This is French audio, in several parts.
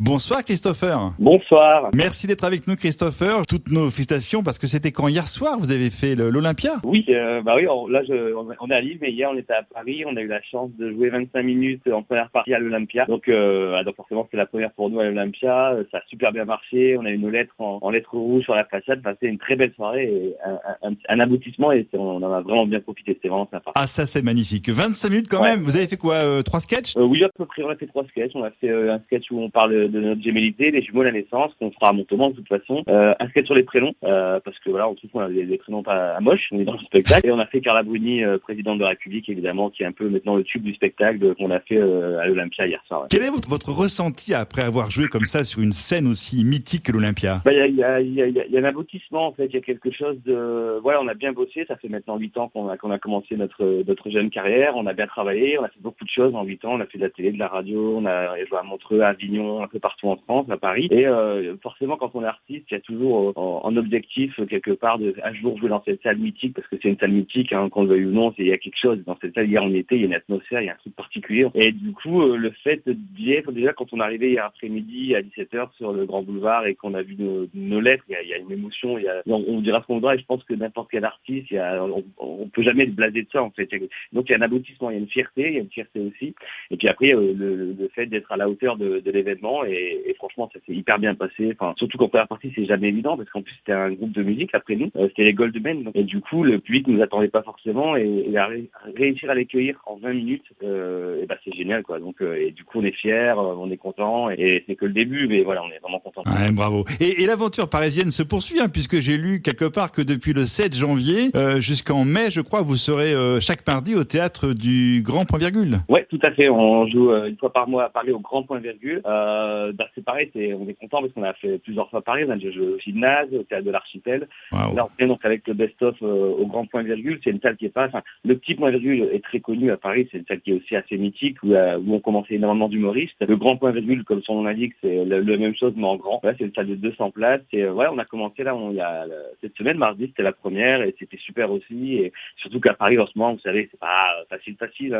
Bonsoir Christopher. Bonsoir. Merci d'être avec nous Christopher. Toutes nos félicitations parce que c'était quand hier soir vous avez fait l'Olympia. Oui, on est à Lille, mais hier on était à Paris. On a eu la chance de jouer 25 minutes en première partie à l'Olympia. Donc forcément c'est la première pour nous à l'Olympia. Ça a super bien marché. On a eu nos lettres en lettres rouges sur la façade. Enfin, c'était une très belle soirée et un aboutissement et on en a vraiment bien profité. C'était vraiment sympa. Ah ça c'est magnifique. 25 minutes quand même. Vous avez fait quoi 3 sketchs Oui, à peu près. On a fait 3 sketchs. On a fait un sketch où on parle de notre gémellité, les jumeaux à la naissance, qu'on fera à Montauban de toute façon. Un sketch sur les prénoms, parce que voilà, on trouve qu'on a des prénoms pas moches, on est dans le spectacle. Et on a fait Carla Bruni, présidente de la République, évidemment, qui est un peu maintenant le tube du spectacle qu'on a fait à l'Olympia hier soir. Ouais. Quel est votre ressenti après avoir joué comme ça sur une scène aussi mythique que l'Olympia? Il y a un aboutissement, en fait. Il y a quelque chose de... Voilà, on a bien bossé. Ça fait maintenant 8 ans qu'on a commencé notre jeune carrière. On a bien travaillé. On a fait beaucoup de choses en 8 ans. On a fait de la télé, de la radio. On a joué à Montreux, à Avignon, un peu partout en France, à Paris. Et forcément, quand on est artiste, il y a toujours en objectif, quelque part, de un jour jouer dans cette salle mythique, parce que c'est une salle mythique, qu'on le veuille ou non, il y a quelque chose. Dans cette salle, hier on y était, il y a une atmosphère, il y a un truc particulier. Et du coup, le fait d'y être, déjà, quand on est arrivé hier après-midi à 17h sur le Grand Boulevard et qu'on a vu nos lettres, il y a une émotion, on dira ce qu'on voudra, et je pense que n'importe quel artiste, on peut jamais être blasé de ça, en fait. Donc, il y a un aboutissement, il y a une fierté aussi. Et puis après, le fait d'être à la hauteur de l'événement, et franchement, ça s'est hyper bien passé. Enfin, surtout qu'en première partie, c'est jamais évident, parce qu'en plus, c'était un groupe de musique après nous. C'était les Goldmen. Et du coup, le public nous attendait pas forcément, et à réussir à les cueillir en 20 minutes, c'est génial, quoi. Donc, et du coup, on est fiers, on est contents, et c'est que le début, mais voilà, on est vraiment contents. Ouais, bravo. Et l'aventure parisienne se poursuit, puisque j'ai lu quelque part que depuis le 7 janvier jusqu'en mai, je crois, vous serez chaque mardi au théâtre du Grand Point Virgule. Ouais, tout à fait. On joue une fois par mois à Paris au Grand Point Virgule. C'est pareil, on est content parce qu'on a fait plusieurs fois Paris. On a déjà joué au Gymnase, au théâtre de l'Archipel. Wow. Là, on est donc avec le best-of au Grand Point Virgule. C'est une salle qui est pas... Enfin, le petit Point Virgule est très connu à Paris. C'est une salle qui est aussi assez mythique où on commençait énormément d'humoristes. Le Grand Point Virgule, comme son nom l'indique, c'est la même chose mais en grand. Voilà, c'est une salle de 200 places. Et on a commencé là, cette semaine, mardi, c'était la première et c'était super aussi. Et surtout qu'à Paris, en ce moment, vous savez, c'est pas facile.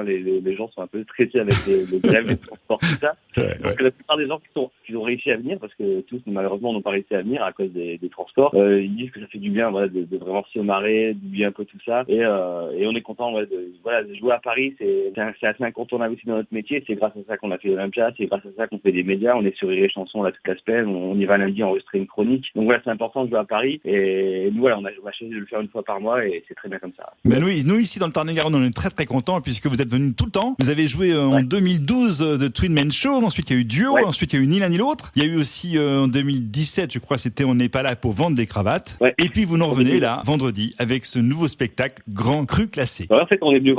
Les gens sont un peu stressés avec les grèves, les transports, tout ça. Donc la plupart des gens qui ont réussi à venir, parce que tous malheureusement n'ont pas réussi à venir à cause des transports, ils disent que ça fait du bien, de vraiment se marrer, d'oublier un peu tout ça. Et on est content, de jouer à Paris. C'est assez incontournable aussi dans notre métier. C'est grâce à ça qu'on a fait l'Olympia, c'est grâce à ça qu'on fait des médias. On est sur Rire et Chanson là toute la semaine. On y va lundi enregistrer une chronique. Donc voilà, c'est important de jouer à Paris. Et nous on a choisi de le faire une fois par mois et c'est très bien comme ça. Mais nous ici dans le Tarn-et-Garonne, on est très très contents puisque vous êtes venus tout le temps. Vous avez joué en 2012 The Twin Men Show. Ensuite il y a eu Duo. Ouais. Ensuite il y a eu Ni l'un ni l'autre. Il y a eu aussi en 2017, je crois, c'était On n'est pas là pour vendre des cravates. Ouais. Et puis vous nous revenez là vendredi avec ce nouveau spectacle Grand Cru Classé. En fait, on est venu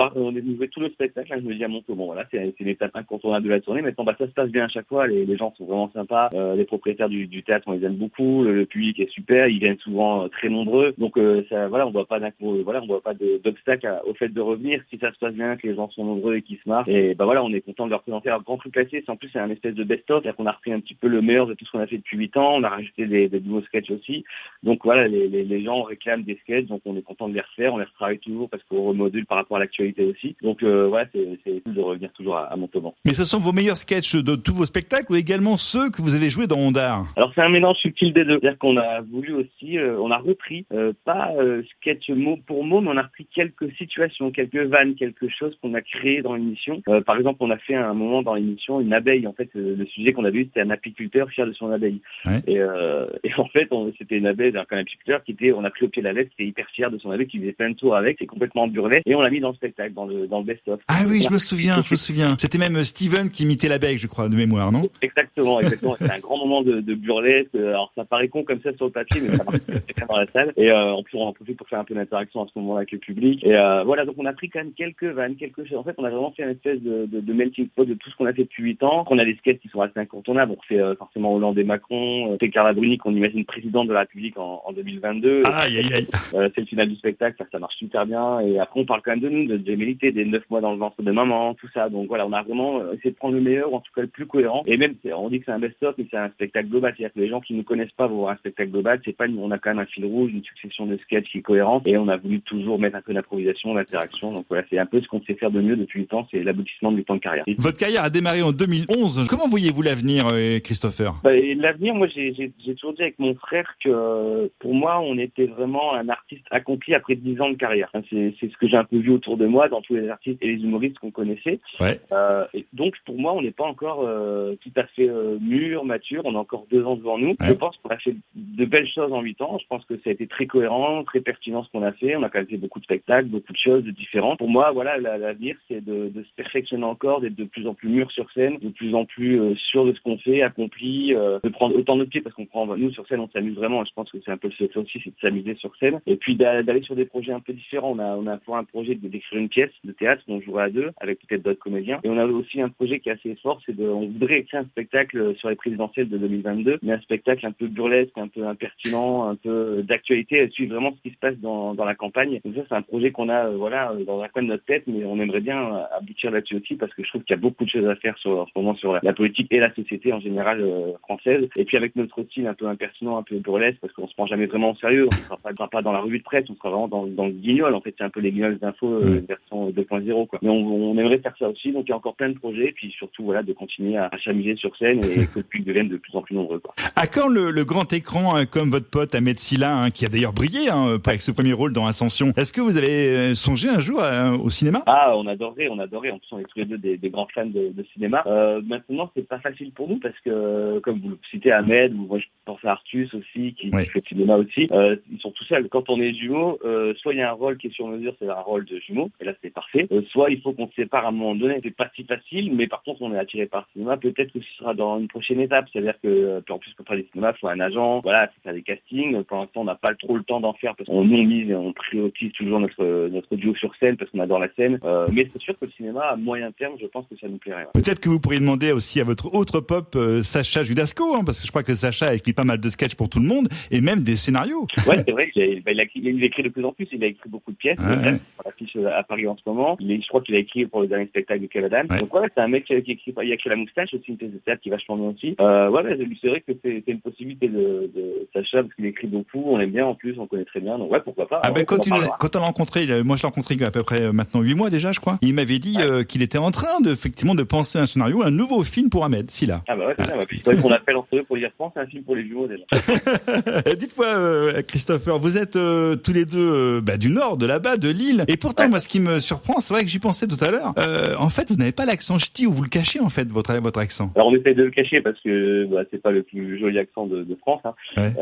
jouer tout le spectacle. Là, je me dis à Montauban, voilà, c'est une étape incontournable de la tournée. Maintenant, ça se passe bien à chaque fois. Les gens sont vraiment sympas. Les propriétaires du théâtre, on les aime beaucoup. Le public est super. Ils viennent souvent très nombreux. Donc on voit pas d'obstacle au fait de revenir. Si ça se passe bien, que les gens sont nombreux et qu'ils se marrent. Et on est content de leur présenter un Grand Cru Classé. En plus, c'est un espèce de best-of. C'est-à-dire qu'on a repris un petit peu le meilleur de tout ce qu'on a fait depuis 8 ans. On a rajouté des nouveaux sketchs aussi. Donc voilà, les gens réclament des sketchs. Donc on est content de les refaire. On les retravaille toujours parce qu'on remodule par rapport à l'actualité aussi. Donc c'est cool de revenir toujours à Montauban. Mais ce sont vos meilleurs sketchs de tous vos spectacles ou également ceux que vous avez joués dans Ondar? Alors c'est un mélange subtil des deux. C'est-à-dire qu'on a voulu aussi, on a repris, pas sketch mot pour mot, mais on a repris quelques situations, quelques vannes, quelque chose qu'on a créé dans l'émission. Par exemple, on a fait un moment dans l'émission une abeille. En fait, le sujet qu'on avait eu, c'était un apiculteur fier de son abeille. Ouais. Et en fait, c'était une abeille, un apiculteur on a pris au pied de la lettre, qui était hyper fier de son abeille, qui faisait plein de tours avec, c'est complètement burlesque, et on l'a mis dans le spectacle, dans le best-of. Ah oui, je me souviens. C'était même Steven qui imitait l'abeille, je crois, de mémoire, non? Exactement. C'était un grand moment de burlesque. Alors ça paraît con comme ça sur le papier, mais ça marche très bien dans la salle. Et en plus, on en profite pour faire un peu d'interaction à ce moment-là avec le public. Et donc on a pris quand même quelques vannes, quelque chose. En fait, on a vraiment fait une espèce de melting pot de tout ce qu'on a fait depuis 8 ans. On a des sketchs qui sont assez incontournables. On refait forcément Hollande et Macron. C'est Carla Bruni qu'on imagine présidente de la République en 2022. Aïe. C'est le final du spectacle, ça marche super bien. Et après, on parle quand même de nous, de gémellité, des 9 mois dans le ventre de maman, tout ça. Donc voilà, on a vraiment essayé de prendre le meilleur, ou en tout cas le plus cohérent. Et même, on dit que c'est un best-of, mais c'est un spectacle global. C'est-à-dire que les gens qui ne connaissent pas vont voir un spectacle global. On a quand même un fil rouge, une succession de sketchs qui est cohérente. Et on a voulu toujours mettre un peu d'improvisation, d'interaction. Donc voilà, c'est un peu ce qu'on sait faire de mieux depuis 8 ans. C'est l'aboutissement de 8 ans de carrière. Votre carrière a démarré en 2011. Comment voyez-vous l'avenir? l'avenir, Christopher? Et l'avenir, moi, j'ai toujours dit avec mon frère que pour moi, on était vraiment un artiste accompli après 10 ans de carrière. C'est ce que j'ai un peu vu autour de moi dans tous les artistes et les humoristes qu'on connaissait. Ouais. Et donc, pour moi, on n'est pas encore tout à fait mûr, mature. On a encore 2 ans devant nous. Ouais. Je pense qu'on a fait de belles choses en 8 ans. Je pense que ça a été très cohérent, très pertinent ce qu'on a fait. On a quand même fait beaucoup de spectacles, beaucoup de choses différentes. Pour moi, voilà, l'avenir, c'est de se perfectionner encore, d'être de plus en plus mûr sur scène, de plus en plus sûr de ce qu'on fait, accompli, de prendre autant de pieds parce qu'on prend, nous sur scène, on s'amuse vraiment. Je pense que c'est un peu le secret aussi, c'est de s'amuser sur scène. Et puis d'aller sur des projets un peu différents. On a pour un projet d'écrire une pièce de théâtre dont on jouera à 2 avec peut-être d'autres comédiens. Et on a aussi un projet qui est assez fort, on voudrait écrire un spectacle sur les présidentielles de 2022, mais un spectacle un peu burlesque, un peu impertinent, un peu d'actualité, à suivre vraiment ce qui se passe dans la campagne. Donc ça, c'est un projet qu'on a, dans un coin de notre tête, mais on aimerait bien aboutir là-dessus aussi parce que je trouve qu'il y a beaucoup de choses à faire en ce moment sur la politique et la société en général française. Et puis avec notre style un peu impertinent, un peu burlesque, parce qu'on se prend jamais vraiment au sérieux. On ne sera pas dans la revue de presse, on sera vraiment dans le guignol. En fait, c'est un peu les guignols d'infos version 2.0, quoi. Mais on aimerait faire ça aussi. Donc il y a encore plein de projets. Et puis surtout, de continuer à s'amuser sur scène et que le public devienne de plus en plus nombreux, quoi. À quand le grand écran, comme votre pote Ahmed Silla, qui a d'ailleurs brillé avec ce premier rôle dans Ascension. Est-ce que vous avez songé un jour au cinéma? Ah, on adorerait. En plus, on est tous les deux des grands fans de cinéma. Maintenant, c'est pas facile pour nous parce que, comme vous le citez, Ahmed, ou moi je pense à Artus aussi, qui fait le cinéma aussi, ils sont tout seuls. Quand on est jumeaux, soit il y a un rôle qui est sur mesure, c'est un rôle de jumeaux, et là c'est parfait. Soit il faut qu'on se sépare à un moment donné. C'est pas si facile, mais par contre, on est attiré par le cinéma. Peut-être que ce sera dans une prochaine étape. C'est-à-dire que, en plus, pour faire des cinémas, il faut un agent. Voilà, faut faire des castings. Pour l'instant, on n'a pas trop le temps d'en faire parce qu'on on priorise toujours notre duo sur scène parce qu'on adore la scène. Mais c'est sûr que le cinéma, à moyen terme, je pense que ça nous plairait. Peut-être que vous pourriez demander aussi à votre autre pop, Sacha Judasco, parce que je crois que Sacha a écrit pas mal de sketchs pour tout le monde et même des scénarios. Ouais, c'est vrai. Il écrit de plus en plus. Il a écrit beaucoup de pièces. On l'affiche à Paris en ce moment. Je crois qu'il a écrit pour le dernier spectacle de Kev Adams. Donc c'est un mec qui écrit. Il a écrit La Moustache aussi, une pièce de théâtre qui est vachement bien aussi. C'est vrai que c'est une possibilité de Sacha parce qu'il écrit beaucoup. On l'aime bien en plus, on connaît très bien. Donc pourquoi pas. Quand on l'a rencontré, moi je l'ai rencontré à peu près maintenant 8 mois déjà, je crois. Il m'avait dit qu'il était en train de penser un scénario, un nouveau film pour Ahmed Silla. C'est vrai qu'on appelle entre eux pour dire pense à un film pour les jumeaux déjà. Dites-moi, Christopher, vous êtes tous les deux du Nord, de là-bas, de Lille. Et pourtant, moi, ce qui me surprend, c'est vrai que j'y pensais tout à l'heure. En fait, vous n'avez pas l'accent ch'ti ou vous le cachez en fait votre accent. Alors on essaie de le cacher parce que c'est pas le plus joli accent de France. Hein. Ouais.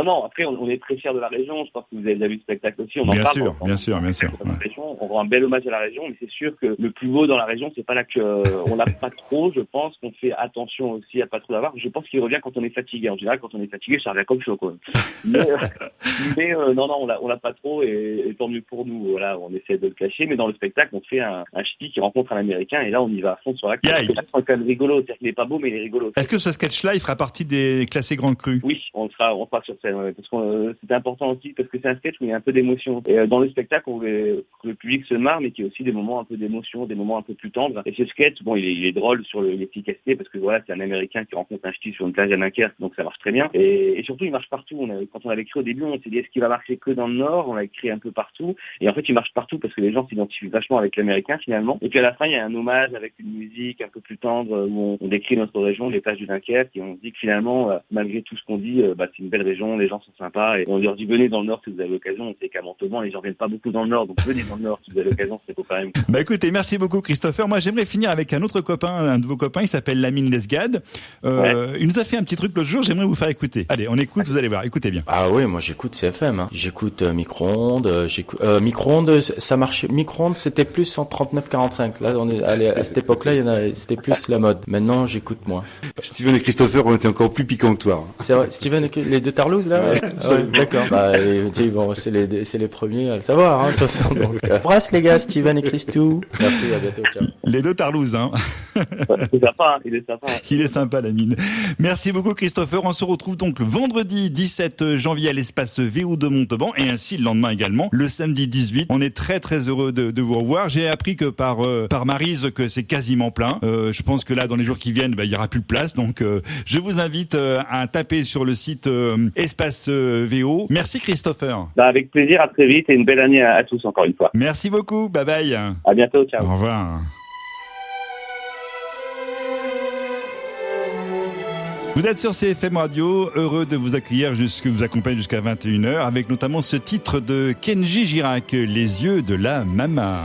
Non. Après, on est très fiers de la région. Je pense que vous avez déjà vu le spectacle aussi. On en bien parle. Sûr. On rend un bel hommage à la région, mais c'est sûr que le plus beau dans la région, c'est pas là que on l'a pas trop. Je pense qu'on fait attention aussi à pas trop l'avoir. Je pense qu'il revient quand on est fatigué. En général, quand on est fatigué, ça revient comme chaud, quoi. Mais non, on l'a pas trop et tant mieux pour nous. Voilà, on essaie de le cacher, mais dans le spectacle, on fait un ch'ti qui rencontre un Américain et là, on y va à fond sur l'accent. C'est quand même rigolo. C'est-à-dire qu'il est pas beau, mais il est rigolo. Est-ce que ce sketch-là, il fera partie des classés grands crus? Oui, on sera sur scène, parce que c'était important aussi parce que c'est un sketch où il y a un peu d'émotion. Et dans le spectacle, on veut que le public se marre, mais qu'il y a aussi des moments un peu d'émotion, des moments un peu plus tendres. Et ce sketch, il est drôle sur l'efficacité parce que c'est un Américain qui rencontre un ch'ti sur une plage à Dunkerque, donc ça marche très bien. Et surtout, il marche partout. Quand on avait écrit au début, on s'est dit est-ce qu'il va marcher que dans le Nord? On l'a écrit un peu partout. Et en fait, il marche partout parce que les gens s'identifient vachement avec l'Américain finalement. Et puis à la fin, il y a un hommage avec une musique un peu plus tendre où on décrit notre région, les plages du Dunkerque, et on se dit que finalement, malgré tout ce qu'on dit, c'est une belle région, les gens sont sympas. Et on leur dit venez dans le Nord si vous avez l'occasion. On sait qu'à Montauban, les gens viennent pas beaucoup dans le Nord, donc venez dans le Nord si vous avez l'occasion, c'est beau quand même. Écoutez, merci beaucoup Christopher. Moi, j'aimerais finir avec un autre copain, un de vos copains, il s'appelle Lamine Lesgade. Il nous a fait un petit truc l'autre jour, j'aimerais vous faire écouter. Allez, on écoute, vous allez voir, écoutez bien. Ah oui, moi j'écoute CFM, hein. J'écoute Micro-ondes, Micro-ondes, ça marchait. Micro-ondes, c'était plus en 39-45. Là, à cette époque-là, c'était plus la mode. Maintenant, j'écoute moins. Steven et Christopher ont été encore plus piquants que toi. C'est vrai, Steven et les deux Tarlouse, là? D'accord. C'est les premiers à le savoir, hein, de toute façon. Embrasse les gars, Steven et Christou. Merci, à bientôt, ciao. Les deux Tarlouse, hein. C'est sympa, il est sympa. Il est sympa, Lamine. Merci beaucoup, Christopher. On se retrouve donc le vendredi 17 janvier à l'espace VO de Montauban et ainsi le lendemain également, le samedi 18. On est très très heureux de vous revoir. J'ai appris que par Maryse que c'est quasiment plein. Je pense que là, dans les jours qui viennent, il y aura plus de place. Donc, je vous invite à taper sur le site Espace VO. Merci, Christopher. Avec plaisir, à très vite et une belle année à tous encore une fois. Merci beaucoup. Bye bye. À bientôt. Ciao. Au revoir. Vous êtes sur CFM Radio, heureux de vous accueillir, vous accompagne jusqu'à 21h, avec notamment ce titre de Kenji Girac, Les yeux de la maman.